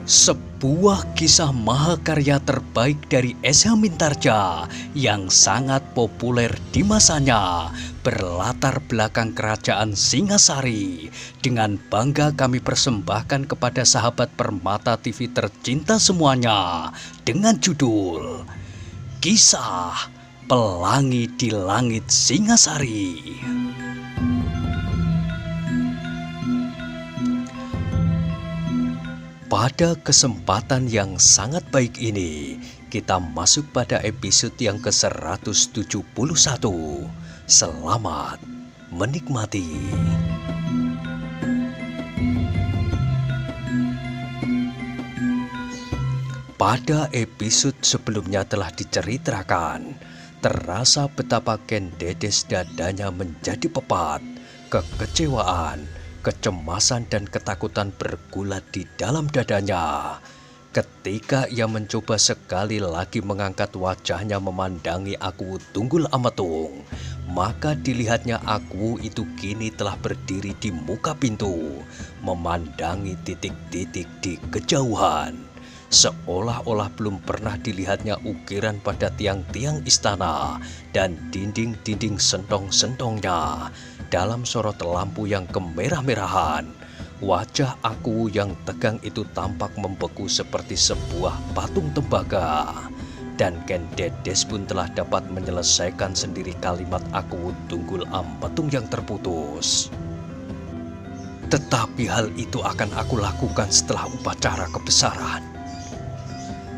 Sebuah kisah mahakarya terbaik dari S.H. Mintarja yang sangat populer di masanya berlatar belakang kerajaan Singasari. Dengan bangga kami persembahkan kepada sahabat Permata TV tercinta semuanya dengan judul Kisah Pelangi di Langit Singasari. Pada kesempatan yang sangat baik ini, kita masuk pada episode yang ke-171. Selamat menikmati. Pada episode sebelumnya telah diceritakan, terasa betapa Ken Dedes dadanya menjadi pepat, kekecewaan, kecemasan dan ketakutan bergulat di dalam dadanya. Ketika ia mencoba sekali lagi mengangkat wajahnya memandangi Aku Tunggul Ametung, maka dilihatnya Aku itu kini telah berdiri di muka pintu, memandangi titik-titik di kejauhan. Seolah-olah belum pernah dilihatnya ukiran pada tiang-tiang istana dan dinding-dinding sentong-sentongnya. Dalam sorot lampu yang kemerah-merahan, wajah Aku yang tegang itu tampak membeku seperti sebuah patung tembaga. Dan Ken Dedes pun telah dapat menyelesaikan sendiri kalimat Aku Tunggul Ametung yang terputus. Tetapi hal itu akan aku lakukan setelah upacara kebesaran.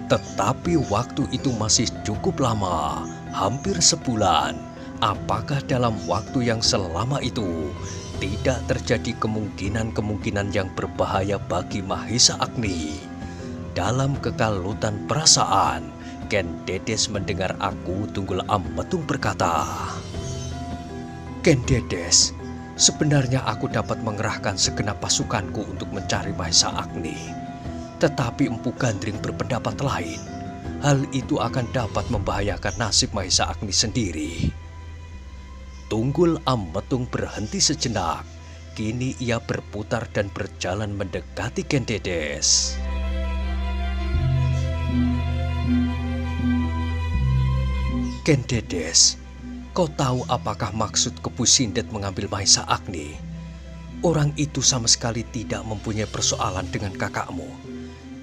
Tetapi waktu itu masih cukup lama, hampir sebulan. Apakah dalam waktu yang selama itu tidak terjadi kemungkinan-kemungkinan yang berbahaya bagi Mahisa Agni? Dalam kekalutan perasaan, Ken Dedes mendengar Aku Tunggul Ametung berkata, "Ken Dedes, sebenarnya aku dapat mengerahkan segenap pasukanku untuk mencari Mahisa Agni. Tetapi Empu Gandring berpendapat lain. Hal itu akan dapat membahayakan nasib Mahisa Agni sendiri." Tunggul Ametung berhenti sejenak. Kini ia berputar dan berjalan mendekati Ken Dedes. "Ken Dedes, kau tahu apakah maksud Kepu Sindet mengambil Mahisa Agni? Orang itu sama sekali tidak mempunyai persoalan dengan kakakmu.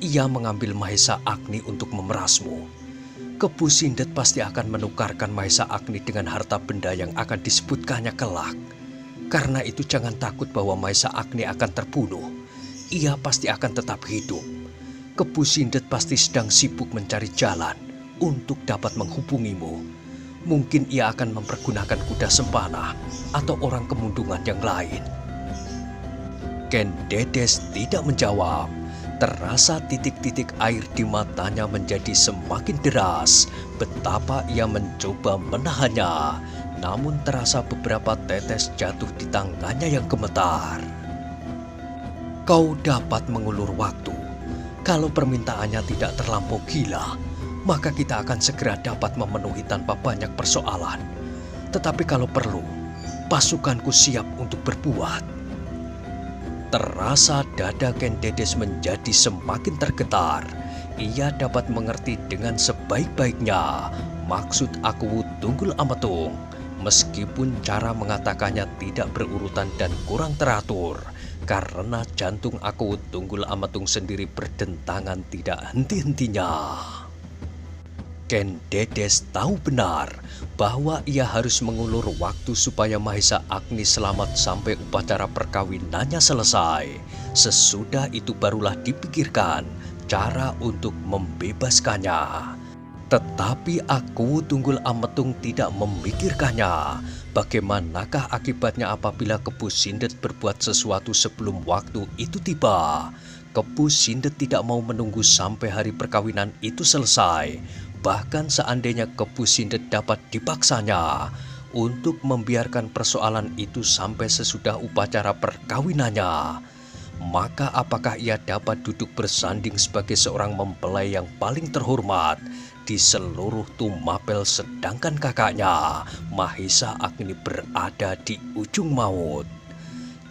Ia mengambil Mahisa Agni untuk memerasmu. Kepu Sindet pasti akan menukarkan Mahisa Agni dengan harta benda yang akan disebutkannya kelak. Karena itu jangan takut bahwa Mahisa Agni akan terbunuh. Ia pasti akan tetap hidup. Kepu Sindet pasti sedang sibuk mencari jalan untuk dapat menghubungimu. Mungkin ia akan mempergunakan kuda sempana atau orang kemundungan yang lain." Ken Dedes tidak menjawab. Terasa titik-titik air di matanya menjadi semakin deras. Betapa ia mencoba menahannya, namun terasa beberapa tetes jatuh di tangannya yang gemetar. "Kau dapat mengulur waktu. Kalau permintaannya tidak terlampau gila, maka kita akan segera dapat memenuhi tanpa banyak persoalan. Tetapi kalau perlu, pasukanku siap untuk berbuat." Terasa dada Ken Dedes menjadi semakin tergetar. Ia dapat mengerti dengan sebaik-baiknya maksud Aku Tunggul Ametung, meskipun cara mengatakannya tidak berurutan dan kurang teratur, karena jantung Aku Tunggul Ametung sendiri berdentangan tidak henti-hentinya. Ken Dedes tahu benar bahwa ia harus mengulur waktu supaya Mahisa Agni selamat sampai upacara perkawinannya selesai. Sesudah itu barulah dipikirkan cara untuk membebaskannya. Tetapi Aku Tunggul Ametung tidak memikirkannya. Bagaimanakah akibatnya apabila Kepu Sindet berbuat sesuatu sebelum waktu itu tiba? Kepu Sindet tidak mau menunggu sampai hari perkawinan itu selesai. Bahkan seandainya Kepu Sindet dapat dipaksanya untuk membiarkan persoalan itu sampai sesudah upacara perkawinannya, maka apakah ia dapat duduk bersanding sebagai seorang mempelai yang paling terhormat di seluruh Tumapel, sedangkan kakaknya Mahisa Agni berada di ujung maut?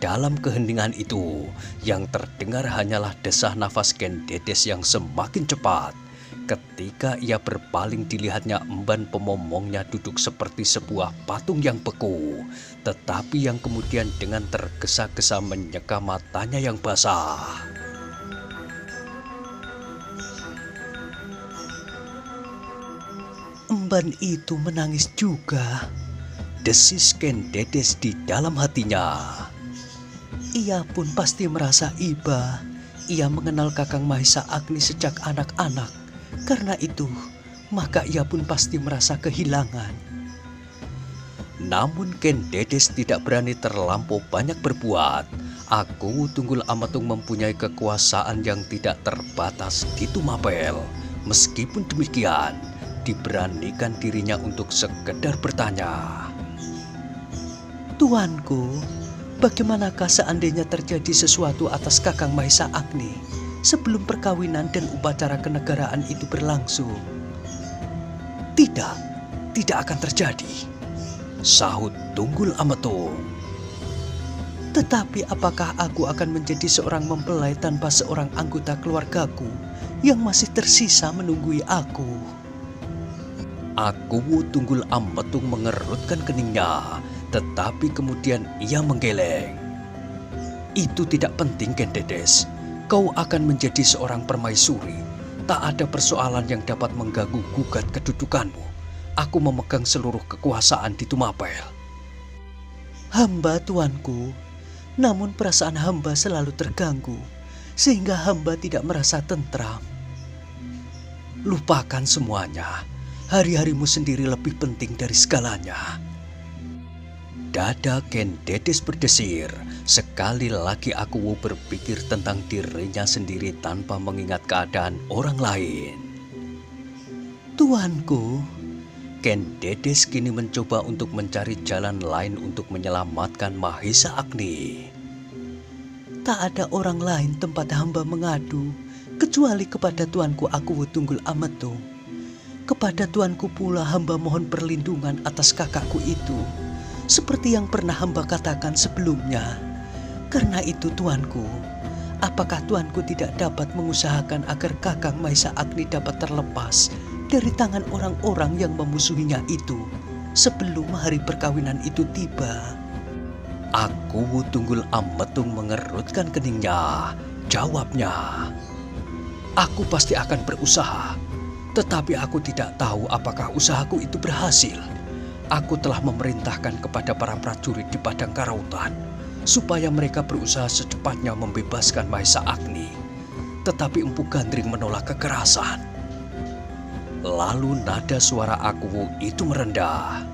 dalam keheningan itu, yang terdengar hanyalah desah nafas Ken Dedes yang semakin cepat. Ketika ia berpaling, dilihatnya emban pemomongnya duduk seperti sebuah patung yang beku, tetapi yang kemudian dengan tergesa-gesa menyeka matanya yang basah. Emban itu menangis juga, desis Ken Dedes di dalam hatinya. Ia pun pasti merasa iba. Ia mengenal Kakang Mahesa Agni sejak anak-anak. Karena itu, maka ia pun pasti merasa kehilangan. Namun Ken Dedes tidak berani terlampau banyak berbuat. Aku Tunggul Amatung mempunyai kekuasaan yang tidak terbatas di Tumapel. Meskipun demikian, diberanikan dirinya untuk sekedar bertanya. Tuanku, bagaimanakah seandainya terjadi sesuatu atas Kakang Mahesa Agni sebelum perkawinan dan upacara kenegaraan itu berlangsung? Tidak akan terjadi, sahut Tunggul Amatung. Tetapi apakah aku akan menjadi seorang mempelai tanpa seorang anggota keluargaku yang masih tersisa menunggui aku? Aku Tunggul Amatung mengerutkan keningnya, tetapi kemudian ia menggeleng. Itu tidak penting, Ken Dedes. Kau akan menjadi seorang permaisuri. Tak ada persoalan yang dapat mengganggu gugat kedudukanmu. Aku memegang seluruh kekuasaan di Tumapel. Hamba, tuanku. Namun perasaan hamba selalu terganggu, sehingga hamba tidak merasa tentram. Lupakan semuanya. Hari-harimu sendiri lebih penting dari segalanya. Dada Ken Dedes berdesir. Sekali lagi aku berpikir tentang dirinya sendiri tanpa mengingat keadaan orang lain. Tuanku, Ken Dedes kini mencoba untuk mencari jalan lain untuk menyelamatkan Mahesa Agni. Tak ada orang lain tempat hamba mengadu kecuali kepada tuanku Aku Tunggul Amatung. Kepada tuanku pula hamba mohon perlindungan atas kakakku itu, seperti yang pernah hamba katakan sebelumnya. Karena itu tuanku, apakah tuanku tidak dapat mengusahakan agar Kakang Mahesa Agni dapat terlepas dari tangan orang-orang yang memusuhinya itu sebelum hari perkawinan itu tiba? Aku Tunggul Amatung mengerutkan keningnya. Jawabnya, aku pasti akan berusaha, tetapi aku tidak tahu apakah usahaku itu berhasil. Aku telah memerintahkan kepada para prajurit di Padang Karautan supaya mereka berusaha secepatnya membebaskan Mahesa Agni. Tetapi Empu Gandring menolak kekerasan. Lalu nada suara aku itu merendah.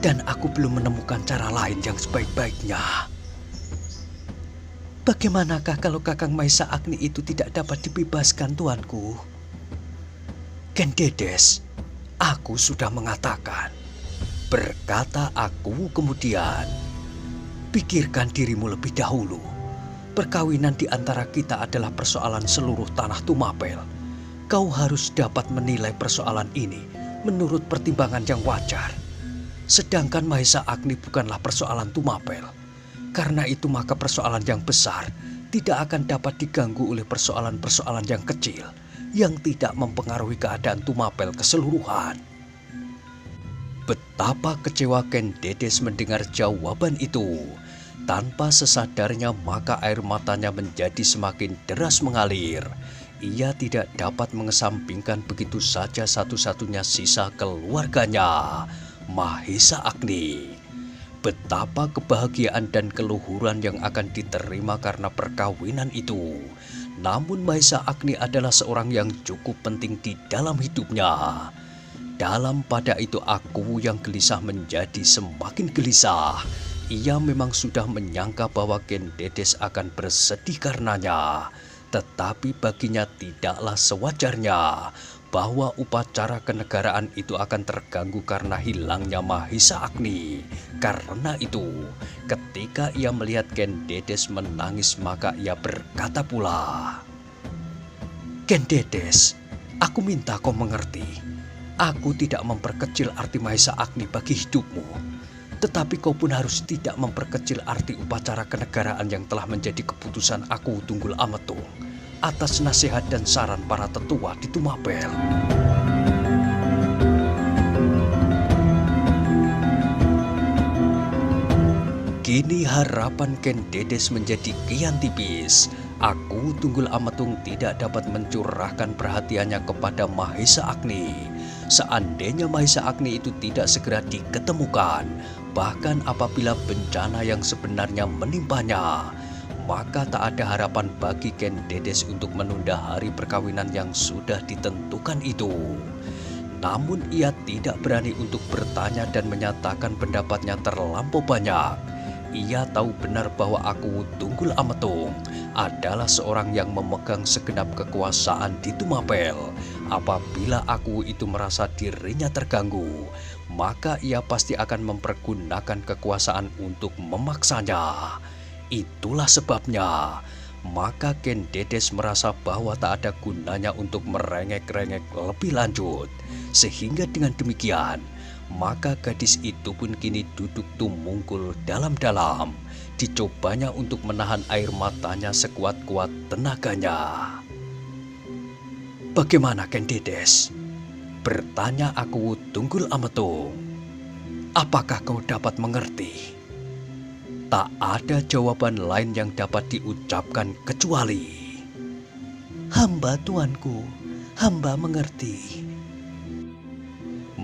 Dan aku belum menemukan cara lain yang sebaik-baiknya. Bagaimanakah kalau Kakang Mahesa Agni itu tidak dapat dibebaskan, tuanku? Ken Dedes, aku sudah mengatakan, berkata aku kemudian. Pikirkan dirimu lebih dahulu. Perkawinan di antara kita adalah persoalan seluruh tanah Tumapel. Kau harus dapat menilai persoalan ini menurut pertimbangan yang wajar. Sedangkan Mahesa Agni bukanlah persoalan Tumapel. Karena itu maka persoalan yang besar tidak akan dapat diganggu oleh persoalan-persoalan yang kecil yang tidak mempengaruhi keadaan Tumapel keseluruhan. Betapa kecewa Ken Dedes mendengar jawaban itu. Tanpa sesadarnya maka air matanya menjadi semakin deras mengalir. Ia tidak dapat mengesampingkan begitu saja satu-satunya sisa keluarganya, Mahesa Agni. Betapa kebahagiaan dan keluhuran yang akan diterima karena perkawinan itu. Namun Mahesa Agni adalah seorang yang cukup penting di dalam hidupnya. Dalam pada itu aku yang gelisah menjadi semakin gelisah. Ia memang sudah menyangka bahwa Ken Dedes akan bersedih karenanya. Tetapi baginya tidaklah sewajarnya bahwa upacara kenegaraan itu akan terganggu karena hilangnya Mahesa Agni. Karena itu, ketika ia melihat Ken Dedes menangis, maka ia berkata pula, Ken Dedes, aku minta kau mengerti. Aku tidak memperkecil arti Mahesa Agni bagi hidupmu. Tetapi kau pun harus tidak memperkecil arti upacara kenegaraan yang telah menjadi keputusan aku Tunggul Ametung atas nasihat dan saran para tetua di Tumapel. Kini harapan Ken Dedes menjadi kian tipis. Aku Tunggul Ametung tidak dapat mencurahkan perhatiannya kepada Mahesa Agni. Seandainya Mahesa Agni itu tidak segera diketemukan, bahkan apabila bencana yang sebenarnya menimpanya, maka tak ada harapan bagi Ken Dedes untuk menunda hari perkawinan yang sudah ditentukan itu. Namun ia tidak berani untuk bertanya dan menyatakan pendapatnya terlampau banyak. Ia tahu benar bahwa aku Tunggul Ametung adalah seorang yang memegang segenap kekuasaan di Tumapel. Apabila aku itu merasa dirinya terganggu, maka ia pasti akan mempergunakan kekuasaan untuk memaksanya. Itulah sebabnya, maka Ken Dedes merasa bahwa tak ada gunanya untuk merengek-rengek lebih lanjut. Sehingga dengan demikian, maka gadis itu pun kini duduk tumungkul dalam-dalam. Dicobanya untuk menahan air matanya sekuat-kuat tenaganya. "Bagaimana Ken Dedes?" bertanya aku Tunggul Ametung. "Apakah kau dapat mengerti?" Tak ada jawaban lain yang dapat diucapkan kecuali, "Hamba tuanku, hamba mengerti."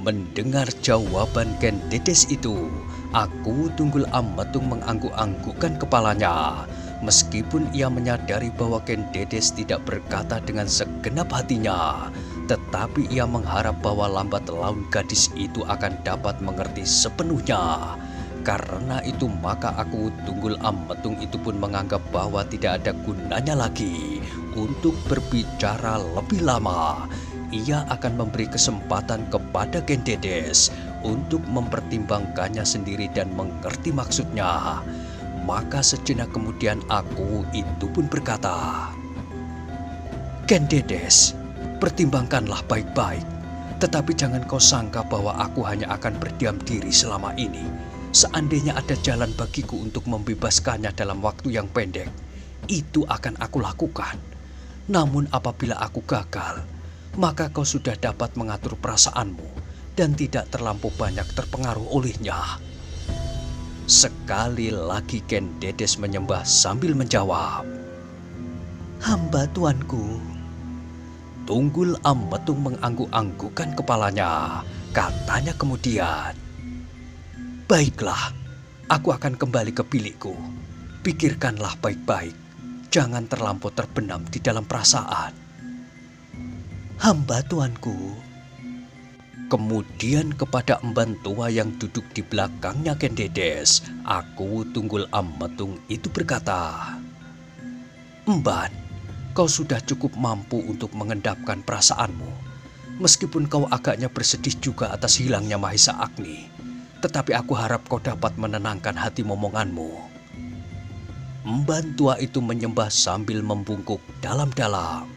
Mendengar jawaban Ken Dedes itu, aku Tunggul Ametung mengangguk-anggukkan kepalanya. Meskipun ia menyadari bahwa Ken Dedes tidak berkata dengan segenap hatinya, tetapi ia mengharap bahwa lambat laun gadis itu akan dapat mengerti sepenuhnya. Karena itu maka aku Tunggul Ametung itu pun menganggap bahwa tidak ada gunanya lagi untuk berbicara lebih lama. Ia akan memberi kesempatan kepada Ken Dedes untuk mempertimbangkannya sendiri dan mengerti maksudnya. Maka sejenak kemudian aku itu pun berkata, "Ken Dedes, pertimbangkanlah baik-baik. Tetapi jangan kau sangka bahwa aku hanya akan berdiam diri selama ini. Seandainya ada jalan bagiku untuk membebaskannya dalam waktu yang pendek, itu akan aku lakukan. Namun apabila aku gagal, maka kau sudah dapat mengatur perasaanmu dan tidak terlampau banyak terpengaruh olehnya." Sekali lagi Ken Dedes menyembah sambil menjawab, "Hamba tuanku." Tunggul Ametung mengangguk-anggukkan kepalanya. Katanya kemudian, "Baiklah, aku akan kembali ke bilikku. Pikirkanlah baik-baik, jangan terlampau terbenam di dalam perasaan." "Hamba tuanku." Kemudian kepada emban tua yang duduk di belakangnya Ken Dedes, aku Tunggul Ametung itu berkata, "Emban, kau sudah cukup mampu untuk mengendapkan perasaanmu. Meskipun kau agaknya bersedih juga atas hilangnya Mahesa Agni, tetapi aku harap kau dapat menenangkan hati momonganmu." Emban tua itu menyembah sambil membungkuk dalam-dalam.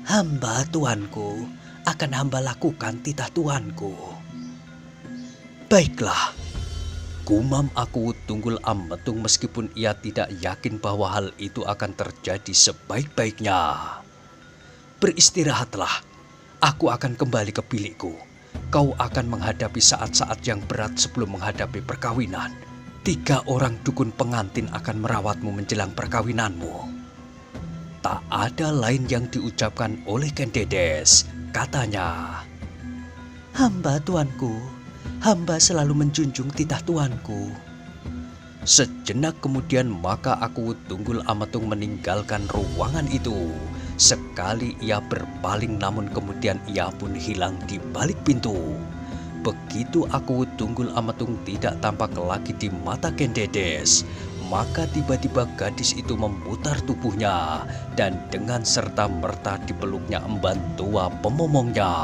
"Hamba tuanku, akan hamba lakukan titah tuanku." "Baiklah," gumam aku Tunggul Ametung meskipun ia tidak yakin bahwa hal itu akan terjadi sebaik-baiknya. "Beristirahatlah, aku akan kembali ke bilikku. Kau akan menghadapi saat-saat yang berat sebelum menghadapi perkawinan. 3 orang dukun pengantin akan merawatmu menjelang perkawinanmu." Tak ada lain yang diucapkan oleh Ken Dedes. Katanya, "Hamba tuanku, hamba selalu menjunjung titah tuanku." Sejenak kemudian maka aku Tunggul Ametung meninggalkan ruangan itu. Sekali ia berpaling namun kemudian ia pun hilang di balik pintu. Begitu aku Tunggul Ametung tidak tampak lagi di mata Ken Dedes, maka tiba-tiba gadis itu memutar tubuhnya dan dengan serta-merta dipeluknya emban tua pemomongnya.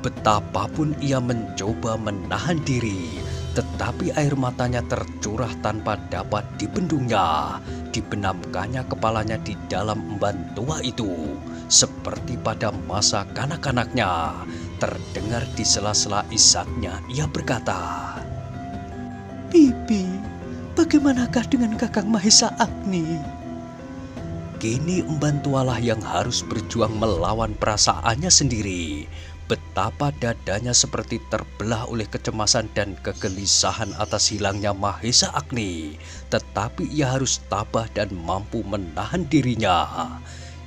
Betapapun ia mencoba menahan diri, tetapi air matanya tercurah tanpa dapat dibendungnya. Dibenamkannya kepalanya di dalam emban tua itu, seperti pada masa kanak-kanaknya. Terdengar di sela-sela isaknya ia berkata, Bibi, bagaimanakah dengan Kakang Mahesa Agni? Kini emban tualah yang harus berjuang melawan perasaannya sendiri. Betapa dadanya seperti terbelah oleh kecemasan dan kegelisahan atas hilangnya Mahesa Agni. Tetapi ia harus tabah dan mampu menahan dirinya.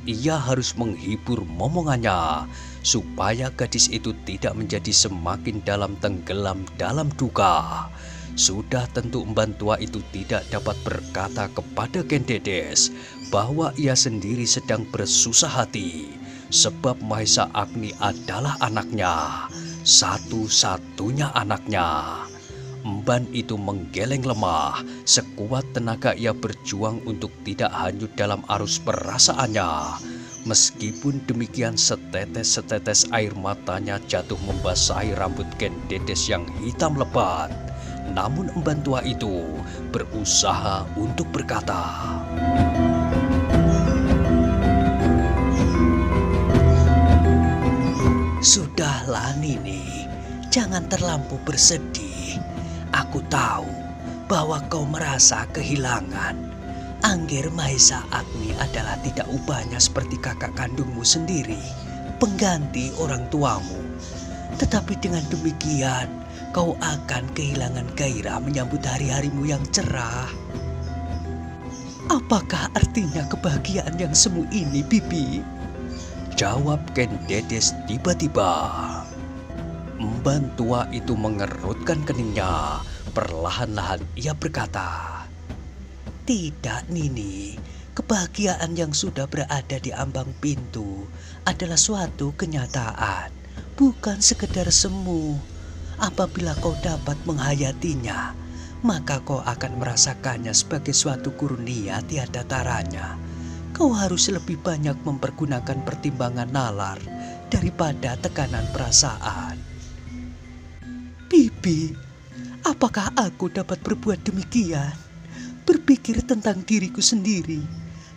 Ia harus menghibur momongannya supaya gadis itu tidak menjadi semakin dalam tenggelam dalam duka. Sudah tentu emban tua itu tidak dapat berkata kepada Ken Dedes bahwa ia sendiri sedang bersusah hati. Sebab Mahesa Agni adalah anaknya, satu-satunya anaknya. Emban itu menggeleng lemah, sekuat tenaga ia berjuang untuk tidak hanyut dalam arus perasaannya. Meskipun demikian setetes-setetes air matanya jatuh membasahi rambut Ken Dedes yang hitam lebat. Namun emban tua itu berusaha untuk berkata, "Sudahlah Nini, jangan terlampau bersedih. Aku tahu bahwa kau merasa kehilangan. Angger Mahesa Agni adalah tidak ubahnya seperti kakak kandungmu sendiri, pengganti orang tuamu. Tetapi dengan demikian, kau akan kehilangan gairah menyambut hari-harimu yang cerah." "Apakah artinya kebahagiaan yang semu ini, Bibi?" jawab Ken Dedes tiba-tiba. Emban tua itu mengerutkan keningnya. Perlahan-lahan ia berkata, "Tidak Nini, kebahagiaan yang sudah berada di ambang pintu adalah suatu kenyataan, bukan sekedar semu. Apabila kau dapat menghayatinya, maka kau akan merasakannya sebagai suatu kurnia tiada taranya. Kau harus lebih banyak mempergunakan pertimbangan nalar daripada tekanan perasaan." "Bibi, apakah aku dapat berbuat demikian? Berpikir tentang diriku sendiri,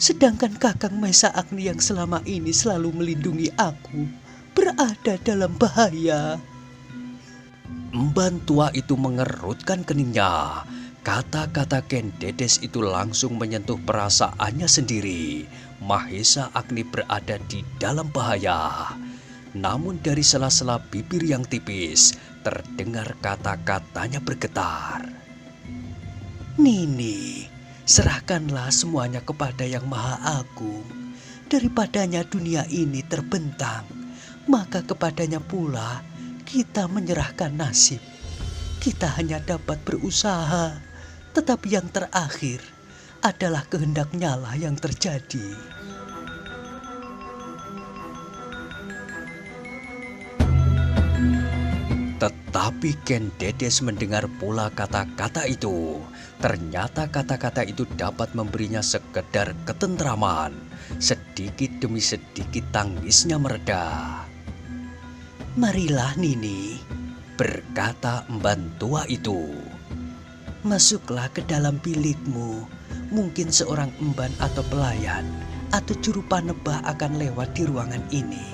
sedangkan Kakang Mahesa Agni yang selama ini selalu melindungi aku berada dalam bahaya." Emban tua itu mengerutkan keningnya. Kata-kata Ken Dedes itu langsung menyentuh perasaannya sendiri. Mahesa Agni berada di dalam bahaya. Namun dari sela-sela bibir yang tipis, terdengar kata-katanya bergetar. "Nini, serahkanlah semuanya kepada Yang Maha Agung. Daripadanya dunia ini terbentang, maka kepadanya pula kita menyerahkan nasib. Kita hanya dapat berusaha, tetapi yang terakhir adalah kehendaknya lah yang terjadi." Tetapi Ken Dedes mendengar pula kata-kata itu. Ternyata kata-kata itu dapat memberinya sekedar ketentraman. Sedikit demi sedikit tangisnya mereda. "Marilah Nini," berkata emban tua itu. "Masuklah ke dalam bilikmu. Mungkin seorang emban atau pelayan atau juru panebah akan lewat di ruangan ini.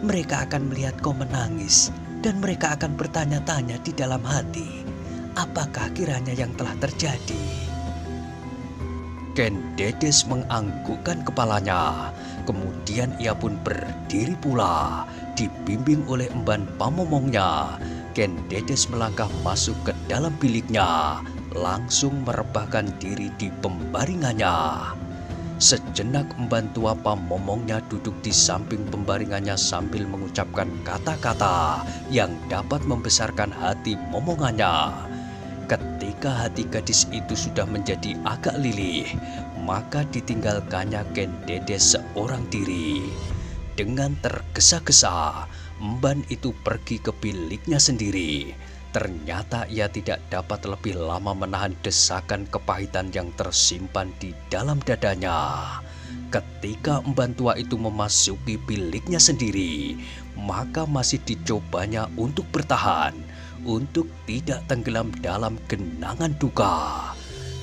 Mereka akan melihat kau menangis dan mereka akan bertanya-tanya di dalam hati, apakah kiranya yang telah terjadi?" Ken Dedes menganggukkan kepalanya. Kemudian ia pun berdiri pula. Dibimbing oleh emban pamomongnya, Ken Dedes melangkah masuk ke dalam biliknya, langsung merebahkan diri di pembaringannya. Sejenak emban tua pamomongnya duduk di samping pembaringannya sambil mengucapkan kata-kata yang dapat membesarkan hati momongannya. Ketika hati gadis itu sudah menjadi agak lilih, maka ditinggalkannya Ken Dedes seorang diri. Dengan tergesa-gesa, emban itu pergi ke biliknya sendiri. Ternyata ia tidak dapat lebih lama menahan desakan kepahitan yang tersimpan di dalam dadanya. Ketika emban tua itu memasuki biliknya sendiri, maka masih dicobanya untuk bertahan, untuk tidak tenggelam dalam genangan duka.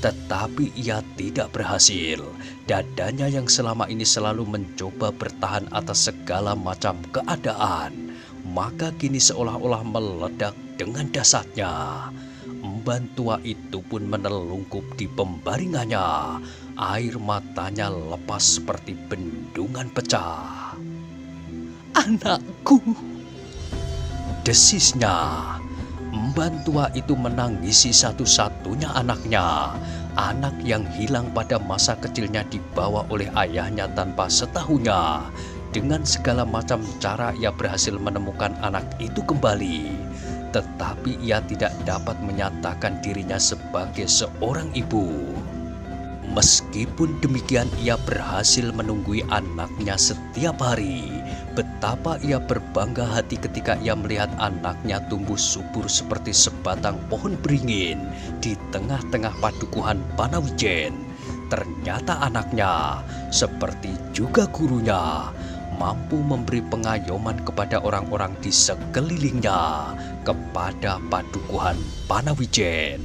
Tetapi ia tidak berhasil. Dadanya yang selama ini selalu mencoba bertahan atas segala macam keadaan, maka kini seolah-olah meledak dengan dahsyatnya. emban tua itu pun menelungkup di pembaringannya. Air matanya lepas seperti bendungan pecah. "Anakku!" desisnya. Emban tua itu menangisi satu-satunya anaknya. Anak yang hilang pada masa kecilnya dibawa oleh ayahnya tanpa setahunya. Dengan segala macam cara ia berhasil menemukan anak itu kembali. Tetapi ia tidak dapat menyatakan dirinya sebagai seorang ibu. Meskipun demikian, ia berhasil menunggui anaknya setiap hari. Betapa ia berbangga hati ketika ia melihat anaknya tumbuh subur seperti sebatang pohon beringin di tengah-tengah padukuhan Panawijen. Ternyata anaknya, seperti juga gurunya, mampu memberi pengayoman kepada orang-orang di sekelilingnya, kepada padukuhan Panawijen.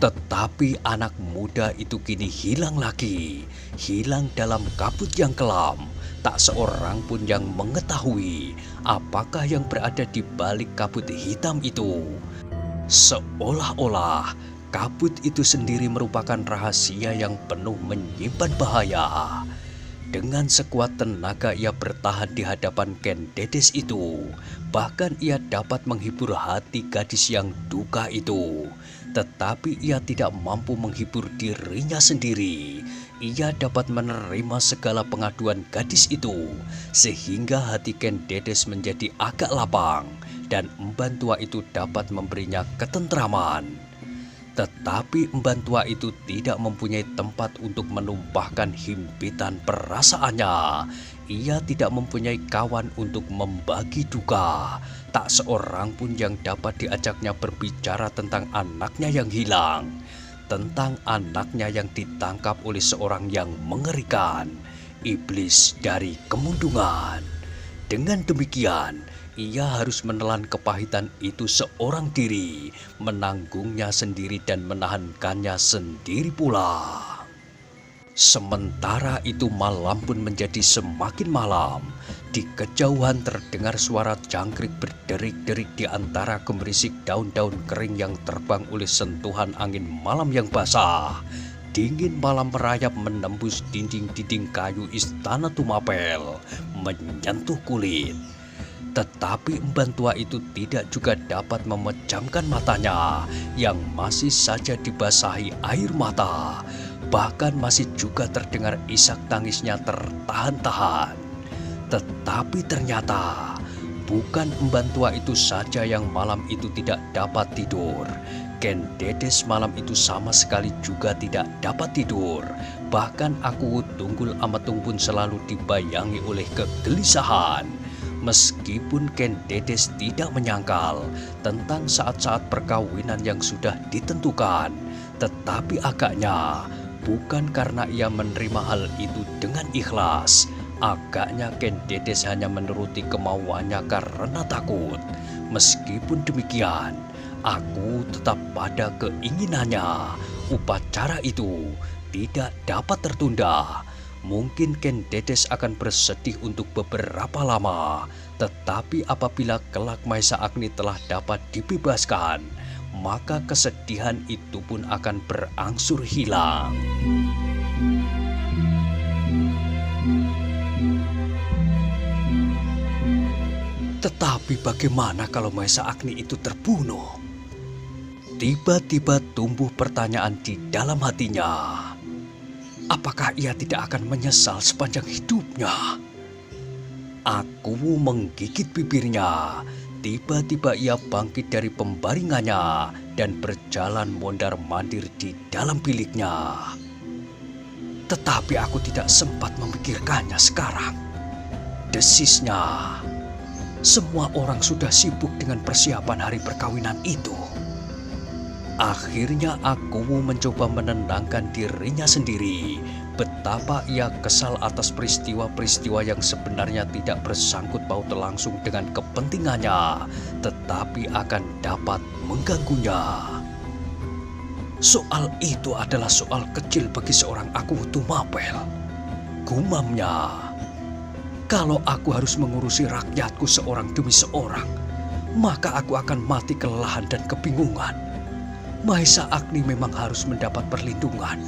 Tetapi anak muda itu kini hilang lagi, hilang dalam kabut yang kelam. Tak seorang pun yang mengetahui apakah yang berada di balik kabut hitam itu. Seolah-olah kabut itu sendiri merupakan rahasia yang penuh menyimpan bahaya. Dengan sekuat tenaga ia bertahan di hadapan Ken Dedes itu. Bahkan ia dapat menghibur hati gadis yang duka itu. Tetapi ia tidak mampu menghibur dirinya sendiri. Ia dapat menerima segala pengaduan gadis itu, sehingga hati Ken Dedes menjadi agak lapang, dan emban tua itu dapat memberinya ketentraman. Tetapi emban tua itu tidak mempunyai tempat untuk menumpahkan himpitan perasaannya. Ia tidak mempunyai kawan untuk membagi duka. Tak seorang pun yang dapat diajaknya berbicara tentang anaknya yang hilang, tentang anaknya yang ditangkap oleh seorang yang mengerikan, iblis dari kemundungan. Dengan demikian, ia harus menelan kepahitan itu seorang diri, menanggungnya sendiri dan menahankannya sendiri pula. Sementara itu malam pun menjadi semakin malam. Di kejauhan terdengar suara jangkrik berderik-derik di antara gemerisik daun-daun kering yang terbang oleh sentuhan angin malam yang basah. Dingin malam merayap menembus dinding-dinding kayu istana Tumapel, menyentuh kulit. Tetapi emban tua itu tidak juga dapat memejamkan matanya yang masih saja dibasahi air mata. Bahkan masih juga terdengar isak tangisnya tertahan-tahan. Tetapi ternyata bukan emban tua itu saja yang malam itu tidak dapat tidur. Ken Dedes malam itu sama sekali juga tidak dapat tidur. Bahkan Aku Tunggul Amatung pun selalu dibayangi oleh kegelisahan. Meskipun Ken Dedes tidak menyangkal tentang saat-saat perkawinan yang sudah ditentukan, tetapi agaknya bukan karena ia menerima hal itu dengan ikhlas. Agaknya Ken Dedes hanya menuruti kemauannya karena takut. Meskipun demikian, Aku tetap pada keinginannya. Upacara itu tidak dapat tertunda. Mungkin Ken Dedes akan bersedih untuk beberapa lama. Tetapi apabila kelak Maesa Agni telah dapat dibebaskan, maka kesedihan itu pun akan berangsur hilang. Tetapi bagaimana kalau Maesa Agni itu terbunuh? Tiba-tiba tumbuh pertanyaan di dalam hatinya. Apakah ia tidak akan menyesal sepanjang hidupnya? Aku menggigit bibirnya. Tiba-tiba ia bangkit dari pembaringannya dan berjalan mondar-mandir di dalam biliknya. Tetapi aku tidak sempat memikirkannya sekarang. Desisnya. Semua orang sudah sibuk dengan persiapan hari perkawinan itu. Akhirnya Aku mencoba menenangkan dirinya sendiri. Betapa ia kesal atas peristiwa-peristiwa yang sebenarnya tidak bersangkut paut langsung dengan kepentingannya, tetapi akan dapat mengganggunya. Soal itu adalah soal kecil bagi seorang Aku Tumapel, gumamnya. Kalau aku harus mengurusi rakyatku seorang demi seorang, maka aku akan mati kelelahan dan kebingungan. Mahesa Agni memang harus mendapat perlindungan,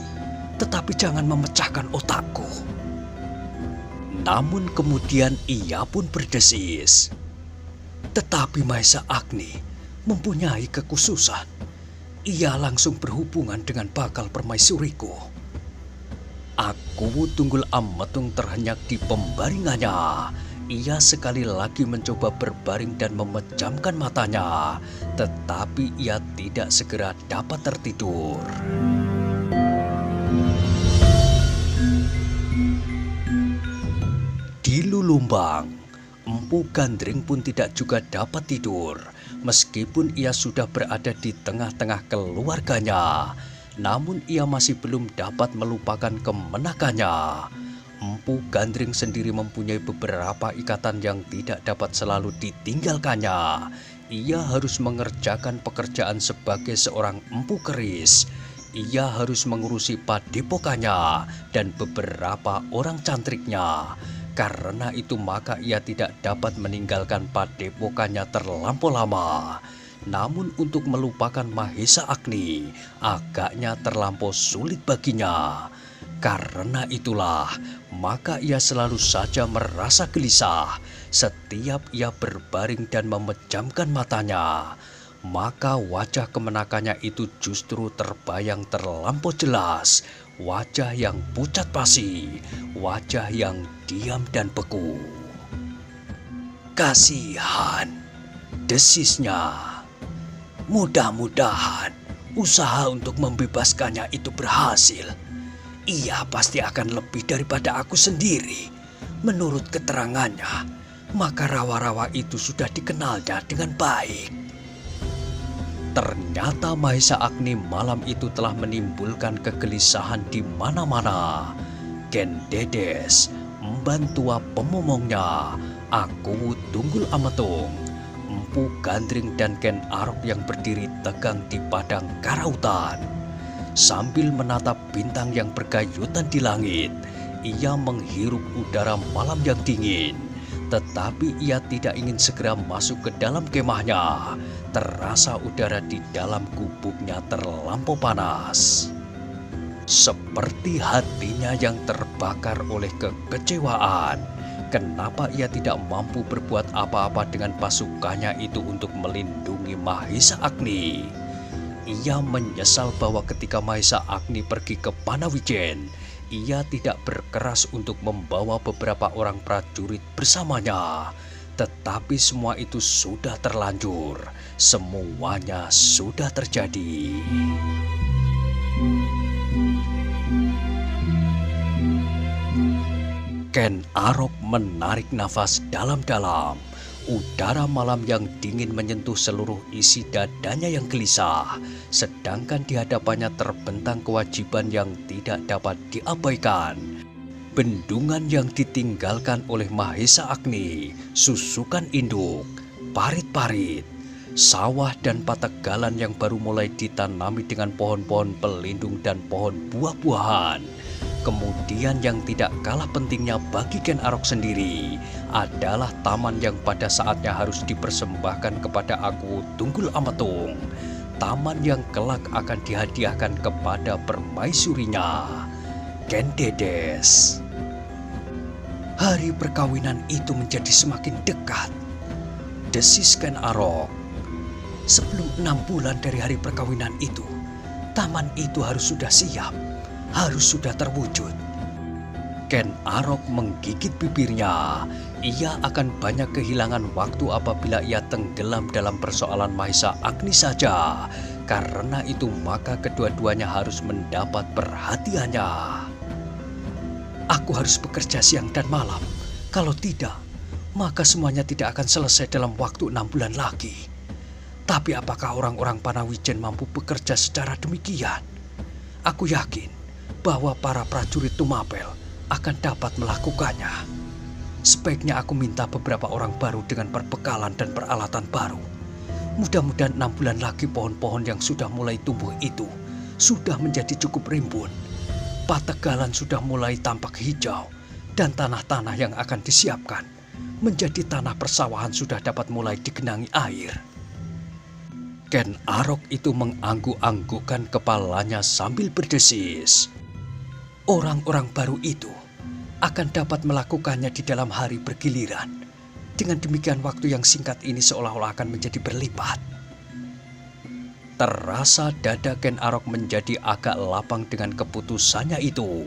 tetapi jangan memecahkan otakku. Namun kemudian ia pun berdesis. Tetapi Mahesa Agni mempunyai kekhususan. Ia langsung berhubungan dengan bakal permaisuriku. Aku Tunggul Ametung terhenyak di pembaringannya. Ia sekali lagi mencoba berbaring dan memejamkan matanya, tetapi ia tidak segera dapat tertidur. Di Lulumbang, Empu Gandring pun tidak juga dapat tidur. Meskipun ia sudah berada di tengah-tengah keluarganya, namun ia masih belum dapat melupakan kemenakannya. Empu Gandring sendiri mempunyai beberapa ikatan yang tidak dapat selalu ditinggalkannya. Ia harus mengerjakan pekerjaan sebagai seorang empu keris. Ia harus mengurusi padepokannya dan beberapa orang cantriknya. Karena itu maka ia tidak dapat meninggalkan padepokannya terlampau lama. Namun untuk melupakan Mahesa Agni agaknya terlampau sulit baginya. Karena itulah maka ia selalu saja merasa gelisah setiap ia berbaring dan memejamkan matanya. Maka wajah kemenakannya itu justru terbayang terlampau jelas. Wajah yang pucat pasi, wajah yang diam dan beku. Kasihan, desisnya. Mudah-mudahan usaha untuk membebaskannya itu berhasil. Ia pasti akan lebih daripada aku sendiri. Menurut keterangannya, maka rawa-rawa itu sudah dikenalnya dengan baik. Ternyata Mahesa Agni malam itu telah menimbulkan kegelisahan di mana-mana. Ken Dedes, emban tua pemomongnya, aku Tunggul Ametung, Empu Gandring dan Ken Arok yang berdiri tegang di padang karautan. Sambil menatap bintang yang bergayutan di langit, ia menghirup udara malam yang dingin. Tetapi ia tidak ingin segera masuk ke dalam kemahnya. Terasa udara di dalam gubuknya terlampau panas. Seperti hatinya yang terbakar oleh kekecewaan. Kenapa ia tidak mampu berbuat apa-apa dengan pasukannya itu untuk melindungi Mahesa Agni? Ia menyesal bahwa ketika Mahesa Agni pergi ke Panawijen, ia tidak berkeras untuk membawa beberapa orang prajurit bersamanya. Tetapi semua itu sudah terlanjur. Semuanya sudah terjadi. Ken Arok menarik nafas dalam-dalam. Udara malam yang dingin menyentuh seluruh isi dadanya yang gelisah. Sedangkan di hadapannya terbentang kewajiban yang tidak dapat diabaikan. Bendungan yang ditinggalkan oleh Mahesa Agni, susukan induk, parit-parit, sawah dan pategalan yang baru mulai ditanami dengan pohon-pohon pelindung dan pohon buah-buahan. Kemudian yang tidak kalah pentingnya bagi Ken Arok sendiri adalah taman yang pada saatnya harus dipersembahkan kepada aku Tunggul Ametung. Taman yang kelak akan dihadiahkan kepada permaisurinya, Ken Dedes. Hari perkawinan itu menjadi semakin dekat. Desis Ken Arok. Sebelum 6 bulan dari hari perkawinan itu, taman itu harus sudah siap. Harus sudah terwujud. Ken Arok menggigit bibirnya. Ia akan banyak kehilangan waktu apabila ia tenggelam dalam persoalan Mahesa Agni saja. Karena itu maka kedua-duanya harus mendapat perhatiannya. Aku harus bekerja siang dan malam. Kalau tidak, maka semuanya tidak akan selesai dalam waktu 6 bulan lagi. Tapi apakah orang-orang Panawijen mampu bekerja secara demikian? Aku yakin bahwa para prajurit Tumapel akan dapat melakukannya. Sebaiknya aku minta beberapa orang baru dengan perbekalan dan peralatan baru. Mudah-mudahan 6 bulan lagi pohon-pohon yang sudah mulai tumbuh itu sudah menjadi cukup rimbun. Pategalan sudah mulai tampak hijau dan tanah-tanah yang akan disiapkan menjadi tanah persawahan sudah dapat mulai digenangi air. Ken Arok itu mengangguk-anggukkan kepalanya sambil berdesis. Orang-orang baru itu akan dapat melakukannya di dalam hari bergiliran. Dengan demikian waktu yang singkat ini seolah-olah akan menjadi berlipat. Terasa dada Ken Arok menjadi agak lapang dengan keputusannya itu.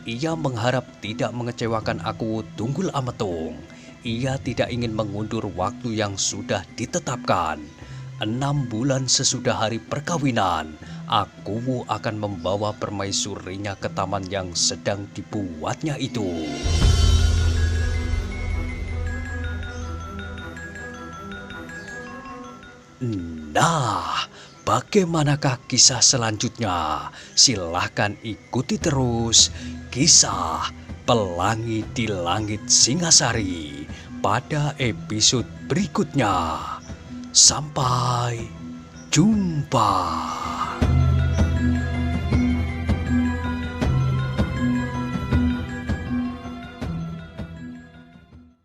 Ia mengharap tidak mengecewakan Aku Tunggul Ametung. Ia tidak ingin mengundur waktu yang sudah ditetapkan. 6 bulan sesudah hari perkawinan, Aku akan membawa permaisurinya ke taman yang sedang dibuatnya itu. Nah, bagaimanakah kisah selanjutnya? Silahkan ikuti terus kisah Pelangi di Langit Singasari pada episode berikutnya. Sampai jumpa.